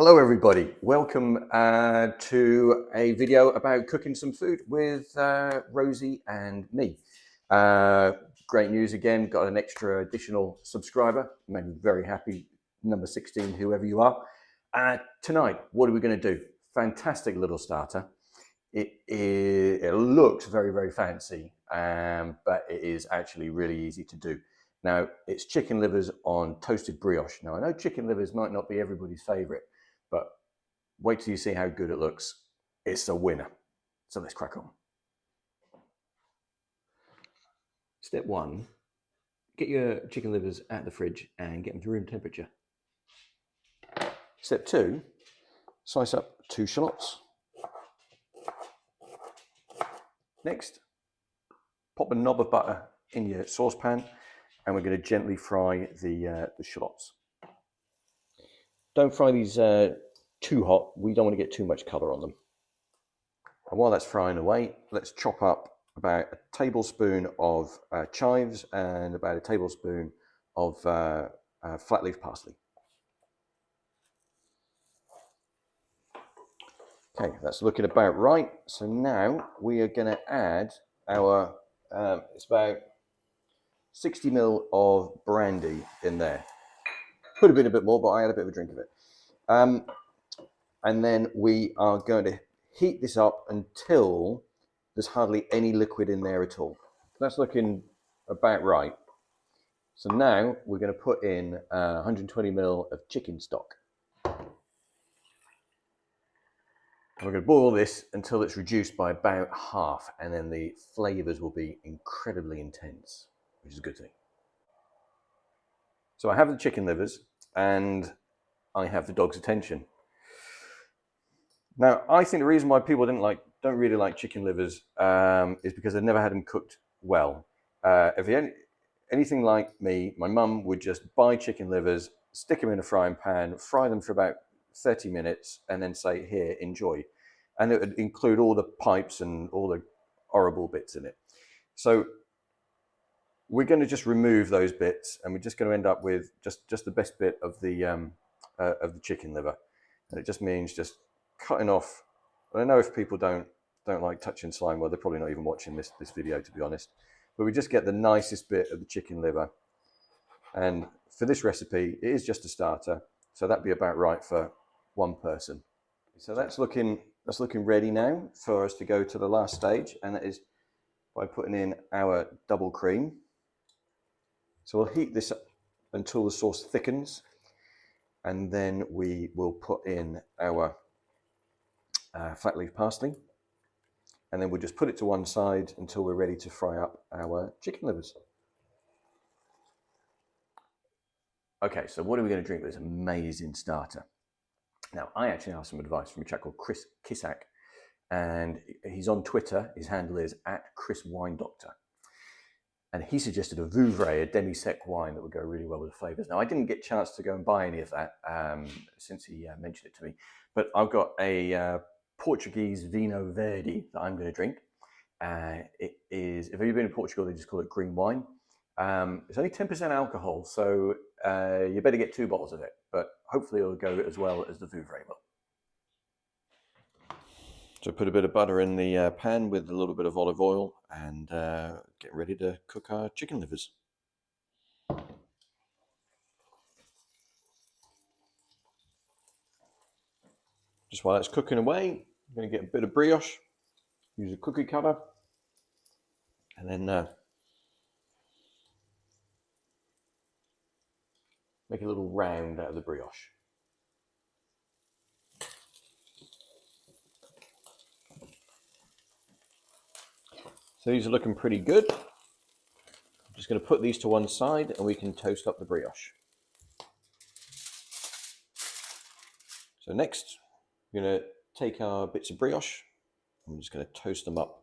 Hello everybody, welcome to a video about cooking some food with Rosie and me. Great news again, got an extra additional subscriber, made me very happy, number 16, whoever you are. Tonight, what are we going to do? Fantastic little starter. It looks very, very fancy, but it is actually really easy to do. Now, it's chicken livers on toasted brioche. Now, I know chicken livers might not be everybody's favorite, but wait till you see how good it looks. It's a winner. So let's crack on. Step one, get your chicken livers out of the fridge and get them to room temperature. Step two, slice up 2 shallots. Next, pop a knob of butter in your saucepan and we're going to gently fry the shallots. Don't fry these too hot. We don't want to get too much colour on them. And while that's frying away, let's chop up about a tablespoon of chives and about a tablespoon of flat leaf parsley. Okay, that's looking about right. So now we are going to add our, it's about 60 ml of brandy in there. Could have been a bit more, but I had a bit of a drink of it. And then we are going to heat this up until there's hardly any liquid in there at all. That's looking about right. So now we're going to put in 120 ml of chicken stock. And we're going to boil this until it's reduced by about half, and then the flavors will be incredibly intense, which is a good thing. So I have the chicken livers and I have the dog's attention. Now, I think the reason why people don't really like chicken livers is because they've never had them cooked well. If you're anything like me, my mum would just buy chicken livers, stick them in a frying pan, fry them for about 30 minutes, and then say, here, enjoy. And it would include all the pipes and all the horrible bits in it. So we're going to just remove those bits, and we're just going to end up with just the best bit of the chicken liver. And it just means just cutting off. I know if people don't like touching slime, well, they're probably not even watching this video, to be honest. But we just get the nicest bit of the chicken liver. And for this recipe, it is just a starter, so that'd be about right for one person. So that's looking ready now for us to go to the last stage, and that is by putting in our double cream. So we'll heat this up until the sauce thickens, and then we will put in our flat leaf parsley, and then we'll just put it to one side until we're ready to fry up our chicken livers. Okay, so what are we going to drink with this amazing starter? Now, I actually have some advice from a chap called Chris Kissack, and he's on Twitter. His handle is @ChrisWineDoctor. And he suggested a Vouvray, a demi-sec wine that would go really well with the flavors. Now, I didn't get a chance to go and buy any of that since he mentioned it to me, but I've got a Portuguese Vinho Verde that I'm going to drink. It is, if you've been in Portugal, they just call it green wine. It's only 10% alcohol, so you better get 2 bottles of it, but hopefully it'll go as well as the Vouvray will. So put a bit of butter in the pan with a little bit of olive oil and get ready to cook our chicken livers. Just while it's cooking away, I'm going to get a bit of brioche, use a cookie cutter, and then make a little round out of the brioche. So these are looking pretty good. I'm just going to put these to one side and we can toast up the brioche. So next, we're going to take our bits of brioche. I'm just going to toast them up